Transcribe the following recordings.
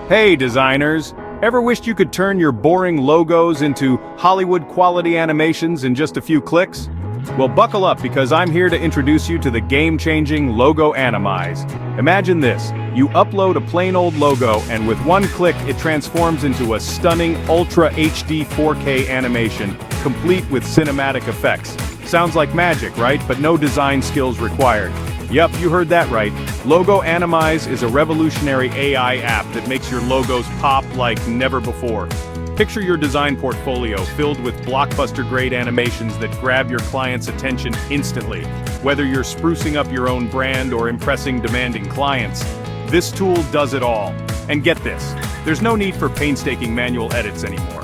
Hey designers, ever wished you could turn your boring logos into Hollywood-quality animations in just a few clicks? Well, buckle up because I'm here to introduce you to the game-changing Logo Animyze. Imagine this, you upload a plain old logo and with one click it transforms into a stunning Ultra HD 4K animation, complete with cinematic effects. Sounds like magic, right? But no design skills required. Yup, you heard that right. Logo Animyze is a revolutionary AI app that makes your logos pop like never before. Picture your design portfolio filled with blockbuster-grade animations that grab your client's attention instantly. Whether you're sprucing up your own brand or impressing demanding clients, this tool does it all. And get this, there's no need for painstaking manual edits anymore.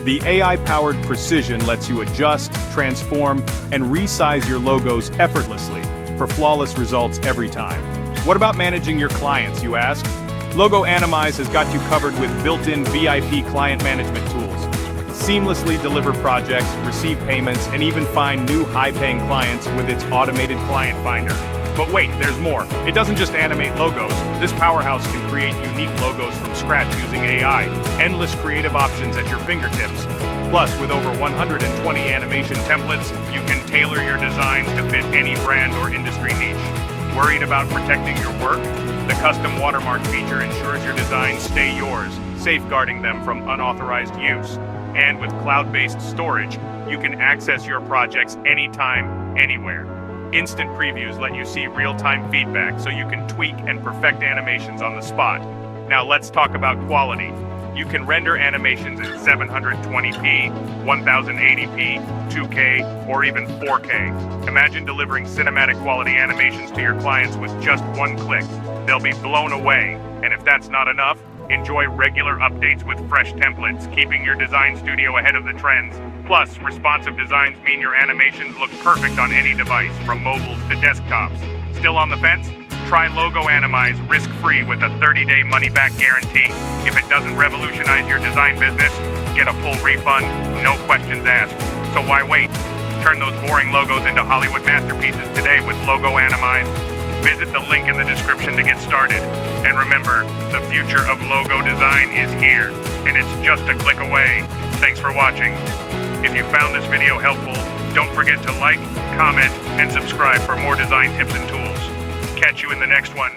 The AI-powered precision lets you adjust, transform, and resize your logos effortlessly for flawless results every time. What about managing your clients, you ask? Logo Animyze has got you covered with built-in VIP client management tools. Seamlessly deliver projects, receive payments, and even find new high-paying clients with its automated client finder. But wait, there's more. It doesn't just animate logos. This powerhouse can create unique logos from scratch using AI. Endless creative options at your fingertips. Plus, with over 120 animation templates, you can tailor your designs to fit any brand or industry niche. Worried about protecting your work? The custom watermark feature ensures your designs stay yours, safeguarding them from unauthorized use. And with cloud-based storage, you can access your projects anytime, anywhere. Instant previews let you see real-time feedback so you can tweak and perfect animations on the spot. Now let's talk about quality. You can render animations in 720p, 1080p, 2K, or even 4K. Imagine delivering cinematic quality animations to your clients with just one click. They'll be blown away. And if that's not enough, enjoy regular updates with fresh templates, keeping your design studio ahead of the trends. Plus, responsive designs mean your animations look perfect on any device, from mobiles to desktops. Still on the fence? Try Logo Animyze risk-free with a 30-day money-back guarantee. If it doesn't revolutionize your design business, get a full refund, no questions asked. So why wait? Turn those boring logos into Hollywood masterpieces today with Logo Animyze. Visit the link in the description to get started. And remember, the future of logo design is here, and it's just a click away. Thanks for watching. If you found this video helpful, don't forget to like, comment, and subscribe for more design tips and tools. Catch you in the next one.